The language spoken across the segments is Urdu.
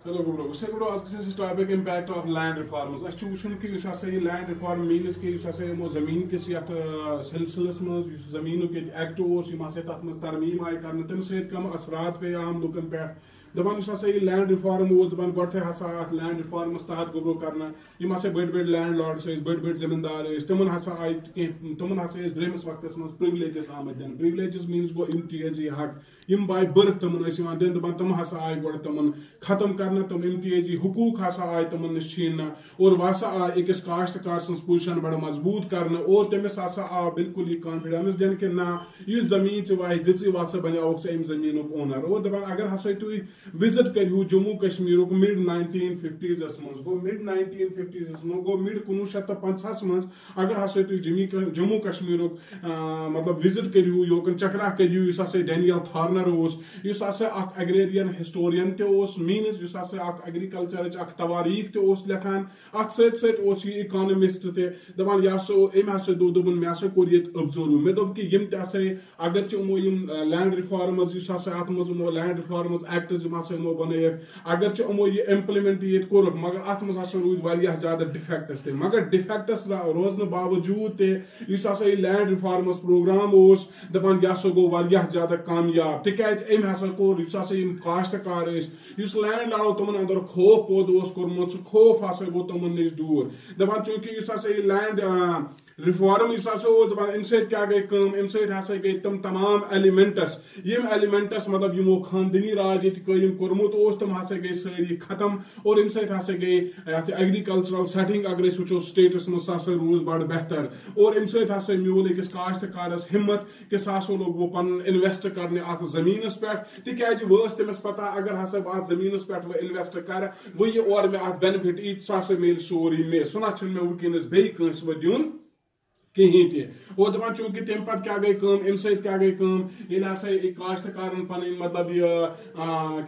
Chalo bro, say bro, as this topic impact of land reforms. As chushun ki us say land reform means ki us say mo zameen kis yat silsilas mas us zameen ke act os yim ase tat mas tarmeem ay karne tem seit kam asrat pe aam lukan pe daban us say land reform was daban gothe hasa land reform start gobro karna yim ase bed landlord says bed zamindar is tuman hasa ay tuman hasa is bremis waqtas mas privileges amadan. Privileges means go imtiyazi haq yim by birth tuman is yim den daban tum hasa ay god tuman khatam karna تم امتیازی حقوق ہسا آئی تمن نش چھیننا اور واسا آئی أکس کاشتکار سنز پوزیشن بڑا مضبوط کرنا اور تمس ہسا آ بالکل یہ کانفیڈنس دین کہ نا یہ زمین چھ واہی دژی واسا بنیاوک سہ ام زمینک اونر اور دپان اگر ہسا تھی وزٹ کریو جموں کشمیرک مڈ 1950s مز گو مڈ 1950s مز گو مڈ 1950 مز اگر ہسا تھی جموں کشمیرک مطلب وزٹ کریو یوکن چکرا کریو اس ہسا ڈینیل تھارنر اس اس ہسا اخ ایگریرین ہسٹورین تے اس مینز اس ہسا ایگریکلچر اخ تواریخ تے اس لکھان ات ست ست اس یہ اکانمسٹ تے دپان یہ ہسا ام ہسا دوپن مے ہسا کور یہ ابزرو مے دوپ کہ یم تہ ہسا اگر چھ امو یم لینڈ ریفارمز اس ہسا ات مز امو لینڈ ریفارمز ایکٹز یم ہسا امو بنائک اگر چھ امو یہ امپلیمنٹ یہ کورک مگر ات مز ہسا روز واریاہ زیادہ ڈیفیکٹس تے مگر ڈیفیکٹس روزن باوجود تے اس ہسا یہ لینڈ ریفارمز پروگرام اس دپان یہ ہسا گو واریاہ زیادہ کامیاب تکیاز ام ہسا کور اس ہسا یم کاشتکار اس لینڈ لاڑو تمن اندر خوف پود اس کورمت سہ خوف ہسا گو تمن نش دور دپان چونکہ اس ہسا یہ لینڈ ریفارم اس ہسا دپان ام سۭتۍ کیا گئی کٲم ام سۭتۍ ہسا گئی تم تمام ایلیمنٹس یم ایلیمنٹس مطلب یمو خاندانی راج یہ قائم کورمت اس تم ہسا گئی ساری ختم اور ام سۭتۍ ہسا گئی ایگریکلچرل سیٹنگ اگر اس وچھو سٹیٹس مز ہسا روز بڑ بہتر اور ام سۭتۍ ہسا میول أکس کاشتکارس ہمت کہ سہ ہسا لوگ وہ پن انویسٹ کرنے ات زمینس پہ تکیاز وس تمس پتہ اگر ہسا بہ ات زمینس پہ وہ انویسٹ کر وہ یہ اور مے ات بینفٹ یہ سہ ہسا میل سوری مے سہ نہ چھن مے ونکس بیٚیہِ کٲنٛسہِ وۄنۍ دیُن کہیں تہ اور دپان چونکہ تم پتہ کیا گئی کام ام سۭتۍ کیا گئی کام ییٚلہِ ہسا کاشتکارن پن مطلب یہ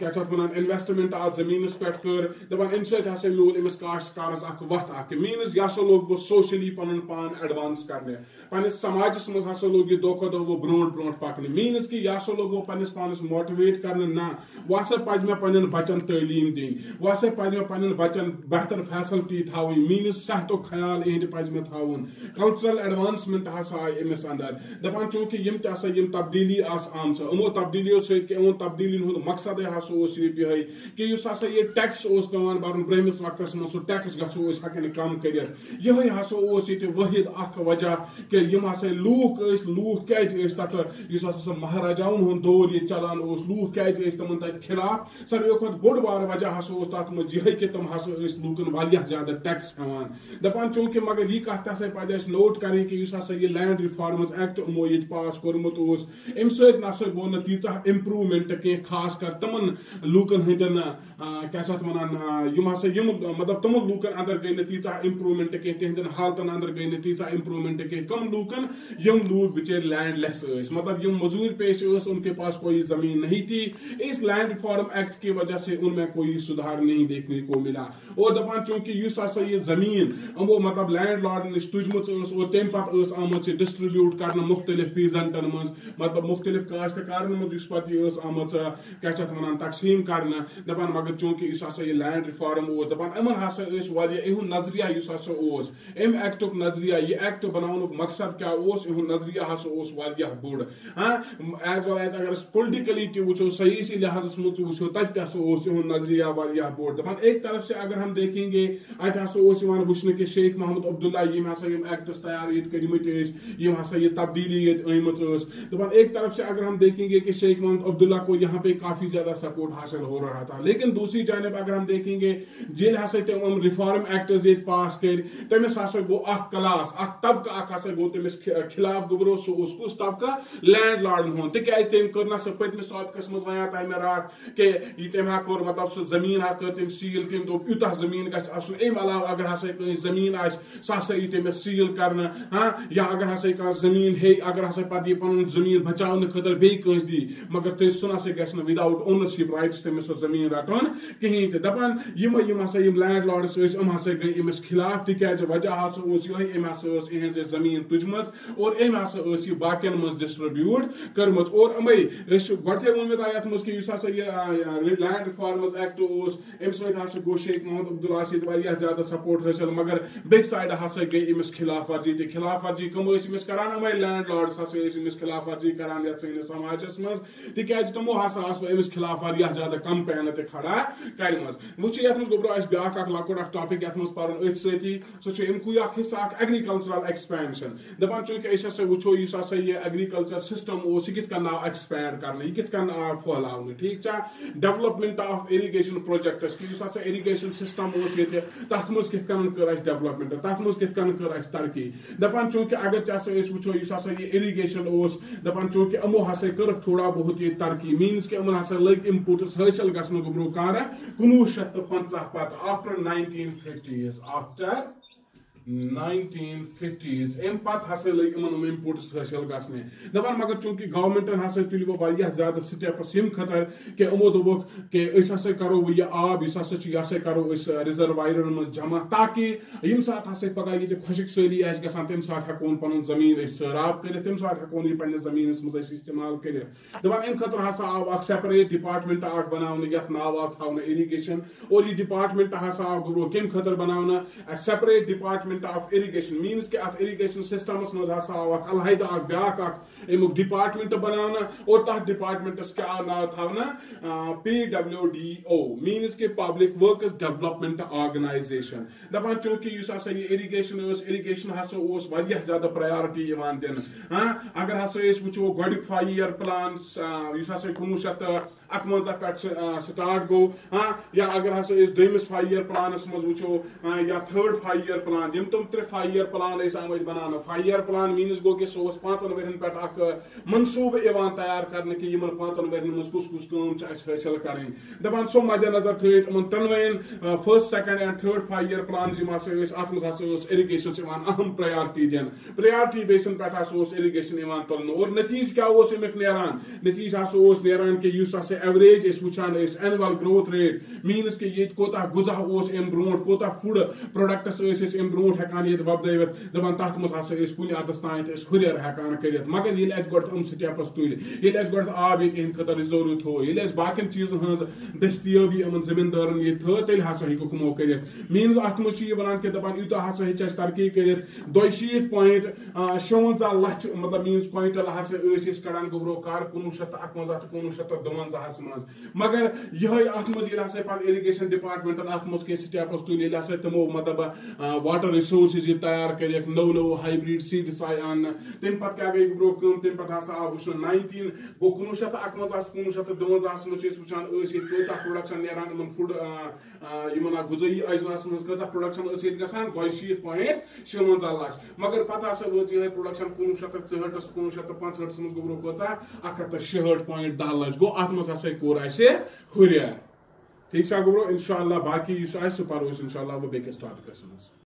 کیا چھِ ونان انویسٹمنٹ ات زمینس پہ کر دپان ام سۭتۍ ہسا میول امس کاشتکارس اکھ وتھ اکھ مینز یہ ہسا لوگ وہ سوشلی پنن پان ایڈوانس کرنے پنس سماجس مز ہسا لوگ یہ دۄہ کھۄتہٕ دۄہ وہ برونٛٹھ برونٛٹھ پکنہ مینز کہ یہ ہسا لوگ وہ پنس پانس ماٹویٹ کرنے نا وہ ہسا پزِ مےٚ پنن بچن تعلیٖم دِنۍ وہ ہسا پزِ مےٚ پنن بچن بہتر فیسلٹی تھاوٕنۍ مینز صحتُک خیال اہنٛدِ پزِ مےٚ تھاوُن کلچرل ایڈوانسمنٹ ہسا آئی امس اندر دپان چونکہ یم تہ ہسا یم تبدیلی آس آمژ امو تبدیلیو سۭتۍ کہ یِمن تبدیلیَن ہُنٛد مقصدے ہسا اوس یہے کہ یُس ہسا یہ ٹیکس اوس پیوان برُن برٛہمِس وقتس منٛز سُہ ٹیکس گژھو أسۍ ہٮ۪کٕنۍ کم کٔرِتھ یہے ہسا اوس ییٚتہِ وٲحد اکھ وجہ کہ یم ہسا لوٗکھ کیازِ ٲسۍ تتھ یُس ہسا سُہ مہاراجاون ہُنٛد دور ییٚتہِ چلان اوس لوٗکھ کیازِ ٲسۍ تمن تتہِ خلاف ساروٕے کھۄتہٕ بوٚڑ بار وجہ ہسا اوس تتھ منٛز یہے کہ تم ہسا ٲسۍ لوٗکن واریاہ زیادٕ ٹیکس ہٮ۪وان دپان چونکہ مگر یہ کتھ تہ ہسا پزِ اسہِ نوٹ کرٕنۍ کہ یُس ہسا یہ لینڈ ریفارمز ایکٹ امو یہ پاس کورمت اس ام سۭتۍ نسا گو نہ تیٖژاہ امپرومنٹ کینٛہہ خاص کر تمن لوٗکن ہٕنٛدٮ۪ن کیا چھِ اتھ ونان یم ہسا یم مطلب تمن لوٗکن اندر گٔے نہٕ تیٖژاہ امپرومنٹ کینٛہہ تہنٛدٮ۪ن حالتن اندر گٔے نہٕ تیٖژاہ امپرومنٹ کینٛہہ کم لوٗکن یم لوگ بچٲرۍ لینڈ لیس ٲسۍ مطلب یم مزوٗرۍ پیش ٲس ان کے پاس کوئی زمین نہیں تھی اس لینڈ ریفارم ایکٹ کی وجہ سے ان میں کوئی سدھار نہیں دیکھنے کو ملا اور دپان چونکہ اس ہسا یہ زمین امو مطلب لینڈ لارڈ نش تُجمٕژ ٲس اور تمہِ پتہٕ ٲس آمٕژ یہ ڈسٹریبیوٹ کرنے مختلف پیزنٹن مز مطلب مختلف کاشتکارن مز اس پتہ یہ آمٕژ کیا چھِ اتھ ونان تقسیم کرنے دپان مگر چونکہ اس ہسا یہ لینڈ ریفارم اوس دپان امن ہسا ٲسۍ واریاہ اہُنٛد نظریہ یُس ہسا اوس ام ایکٹُک نظریہ یہ ایکٹ بناونُک مقصد کیا اوس اہُنٛد نظریہ ہسا اوس واریاہ بوٚڑ ایز ویل ایز اگر أسۍ پُلٹِکلی تہِ وٕچھو سیٲسی لحاظس منٛز تہِ وٕچھو تتہِ تہِ ہسا اوس اہُنٛد نظریہ واریاہ بوٚڑ دپان ایک طرف سے اگر ہم دیکھیں گے اتہِ ہسا اوس یِوان وٕچھنہٕ کہ شیخ محمد عبداللہ یم ہسا یم ایکٹس تیار ییٚتہِ کٔرمٕتۍ ٲسۍ یم ہسا یہ تبدیلی ییٚتہِ آمٕژ ٲس دپان ایک طرف سے اگر ہم دیکھیں گے کہ شیخ محمد عبداللہ کو یہاں پہ کافی زیادہ سپورٹ حاصل ہو رہا تھا لیکن دوسری جانب اگر ہم دیکھیں گے جیل ہسا تم ریفارم ایکٹز یہ پاس کر تمس ہسا گو اخ کلاس اخ طبقہ اخ ہسا گو تمس خلاف گبرو سہ اس کس طبقہ لینڈ لارڈن ہند تکیاز تم کر نا سہ پتمس سابقس مز ونیا تہ مے رات کہ یہ تم کور مطلب سہ زمین کر تم سیل تم دوپ یوتہ زمین گژھِ آسُن امہِ علاوٕ اگر ہسا کٲنٛسہِ زمین آسہِ سہ ہسا یی تمس سیل کرنہٕ ہاں یا اگر ہسا کانٛہہ زمین ہے اگر ہسا پتہ یہ پن زمین بچاؤ خاطر بیٚیہِ کٲنٛسہِ دی مگر تُہۍ سُہ نسا گژھِ نہٕ وداؤٹ اونرشپ رائٹس تٔمِس سۄ زمین رٹُن کہیٖنۍ تہِ دپان یِم ہسا یِم لینڈ لارڈس ٲسۍ یِم ہسا گٔے أمِس خلاف تِکیازِ وجہ ہسا اوس یِہوے أمۍ ہسا ٲس یِہنٛز یہِ زمین تُجمٕژ اور أمۍ ہسا ٲس یہِ باقین منٛز ڈسٹربیوٹ کٔرمٕژ اور أمے أسۍ گۄڈٕے ووٚن مےٚ تۄہہِ یتھ منٛز کہِ یُس ہسا یہِ لینڈ رِفارمز ایکٹ اوس امہِ سۭتۍ ہسا گوٚو شیخ محمد عبداللہ سۭتۍ واریاہ زیادٕ سپورٹ حٲصِل مگر بیٚکہِ سایڈٕ ہسا گٔے أمِس خلاف ورزی تہِ خلاف ورزی کٕم ٲسۍ أمِس کران أمے لینڈ لارڈس ہسا ٲسۍ أمِس خلاف ورزی کران یتھ سٲنِس سماجس منٛز تِکیازِ تِمو ہسا آسہٕ أمِس خلاف واریاہ زیادٕ کمپینہٕ تہِ کھڑا کرِمژ وۄنۍ چھُ یتھ منٛز گوٚبرو اسہِ بیاکھ اکھ لۄکُٹ اکھ ٹاپک یتھ منٛز پرُن أتھۍ سۭتی سُہ چھُ امکُے اکھ حصہٕ اکھ ایگریکلچرل ایکسپینشن دپان چونکہِ أسۍ ہسا وٕچھو یُس ہسا یہِ ایگریکلچر سسٹم اوس یہِ کِتھ کٔنۍ آو ایکسپینڈ کرنہٕ یہِ کِتھ کٔنۍ آو پھہلاونہٕ ٹھیٖک چھا ڈیولپمنٹ آف اِرِگیشن پروجیکٹس کہِ یُس ہسا اِرِگیشن سسٹم اوس ییٚتہِ تتھ منٛز کِتھ کٔنۍ کٔر اسہِ ڈیولپمنٹ تتھ منٛز کِتھ کٔنۍ کٔر اسہِ ترقی دپان چونکہِ اگر ژےٚ ہسا أسۍ وٕچھو یُس ہسا یہِ اِرِگیشن اوس دپان چونکہِ یِمو ہسا کٔرٕکھ تھوڑا بہت ییٚتہِ ترقی میٖنٕز کہِ یِمن ہسا لٔگۍ اِنپوٹس حٲصِل گژھنہٕ گوٚبرو کر 1950 پتہٕ آفٹر 1950s آفٹر 1950s ام پتہٕ ہسا لٔگۍ یِمن اِنپوٹس حٲصِل گژھنہِ دپان مگر چونکہِ گورمنٹن ہسا تُلۍ وۄنۍ واریاہ زیادٕ سٹیپس ییٚمہِ خٲطرٕ کہِ یِمو دوٚپُکھ کہِ أسۍ ہسا کرو وۄنۍ یہِ آب یُس ہسا چھُ یہِ ہسا کرو أسۍ رِزروایرن منٛز جمع تاکہِ ییٚمہِ ساتہٕ ہسا پگاہ ییٚتہِ خۄشِک سٲلی آسہِ گژھان تمہِ ساتہٕ ہٮ۪کون پنُن زمیٖن أسۍ سٲراب کٔرِتھ تمہِ ساتہٕ ہٮ۪کون یہِ پننِس زمیٖنس منٛز أسۍ استعمال کٔرِتھ دپان امہِ خٲطرٕ ہسا آو اکھ سیپریٹ ڈپارٹمنٹ اکھ بناونہٕ یتھ ناو آو تھاونہٕ اِرِگیشن اور یہِ ڈپارٹمنٹ ہسا آو گوٚبرو کمہِ خٲطرٕ بناونہٕ separate department of irrigation means کہِ اتھ اِرِگیشن سسٹمس منٛز ہسا آو اکھ علاحدٕ اکھ بیاکھ اکھ امیُک ڈپارٹمنٹ بناونہٕ اور تتھ ڈپارٹمنٹس کیاہ آو ناو تھاونہٕ PWDO میٖنٕز کہِ پبلک ؤرکٕس ڈیولپمنٹ آرگنایزیشن دپان چونکہِ یُس ہسا یہِ اِرِگیشن ٲس اِرِگیشن ہسا اوس واریاہ زیادٕ پرایارٹی یِوان دِنہٕ اگر ہسا أسۍ وٕچھو گۄڈٕنیُک 5 year پلان یُس ہسا 1951 پٮ۪ٹھ سٹارٹ گوٚو یا اگر ہسا أسۍ دوٚیمِس 5 year پلانس منٛز وٕچھو یا تھٲرڈ 5 year پلان یِم تِم 3 5 year پلان ٲسۍ آمٕتۍ بناونہٕ 5 year پلان میٖنٕز گوٚو کہِ سُہ اوس 5 ؤرین پٮ۪ٹھ اکھ منصوٗبہٕ یِوان تیار کرنہٕ کہِ یِمن 5 ؤرین منٛز کُس کُس کٲم چھِ اسہِ حٲصِل کرٕنۍ دپان سُہ مدِ نظر تھٲیِتھ یِمن 3 1st 2nd and 3rd 5 year plans یِم ہسا ٲسۍ اتھ منٛز ہسا اوس اِرِگیشنس یِوان اہم پرایارٹی دِنہٕ پرایارٹی بیسن پٮ۪ٹھ ہسا اوس اِرِگیشن یِوان تُلنہٕ اور نتیٖجہٕ کیاہ اوس امیُک نیران نتیٖجہٕ ہسا اوس نیران کہِ یُس ہسا ایوریج أسۍ وٕچھان ٲسۍ اینوَل گروتھ ریٹ میٖنٕز کہِ ییٚتہِ کوتاہ غذا اوس امہِ برونٛٹھ کوتاہ فُڈ پروڈکٹس ٲسۍ أسۍ امہِ برونٛٹھ ہٮ۪کان ییٚتہِ وۄپدٲوِتھ دپان تتھ منٛز ہسا ٲسۍ کُنہِ حدس تانۍ أسۍ ہُرٮ۪ر ہٮ۪کان کٔرِتھ مگر ییٚلہِ اَسہِ گۄڈٕ یِم سٹیپس تُلۍ ییٚلہِ اَسہِ گۄڈٕ آب ییٚتہِ یِہنٛدِ خٲطرٕ رِزٲرو تھوو ییٚلہِ اَسہِ باقین چیٖزن ہٕنٛز دٔستیٲبی یِمن زٔمیٖندارن ییٚتہِ تھٲو تیٚلہِ ہسا ہیٚکِکھ یِمو کٔرِتھ میٖنٕز اتھ منٛز چھُ یہِ ونان کہِ دپان یوٗتاہ ہسا ہیٚچھ اَسہِ ترقی کٔرِتھ 62.56 لچھ مطلب میٖنٕز کویِنٹل ہسا ٲسۍ أسۍ کڑان گوٚبرو کر 1951 تہٕ 1952 منٛز مگر یِہوے اتھ منٛز ییٚلہِ ہسا پتہٕ اِرِگیشن ڈپارٹمنٹن اتھ منٛز کینٛہہ سٹیپس تُلۍ ییٚلہِ ہسا تِمو مطلب واٹر رِسورسز ییٚتہِ تیار کٔرِکھ نوٚو ہایبرڈ سیٖڈس آیہِ اننہٕ تمہِ پتہٕ کیاہ گٔے گوٚبرو کٲم تمہِ پتہٕ ہسا آو وٕچھنہٕ 19 گوٚو 1951 1952 منٛز چھِ أسۍ وٕچھان ٲسۍ ییٚتہِ کۭژاہ پروڈکشن نیران یِمن فُڈ یِمن غذٲیی اجناس منٛز کۭژاہ پروڈکشن ٲس ییٚتہِ گژھان 62.56 لچھ مگر پتہٕ ہسا وٲژ یِہے پروڈکشن 1964 1965 منٛز گوٚبرو کۭژاہ 166.10 لچھ گوٚو اتھ منٛز ہسا کوٚر اسہِ ہُرٮ۪ر ٹھیٖک چھا گوٚبرو انشاءاللہ باقی یُس آسہِ سُہ پرو أسۍ انشاءاللہ وۄنۍ بیٚکِس ٹاپِکس منٛز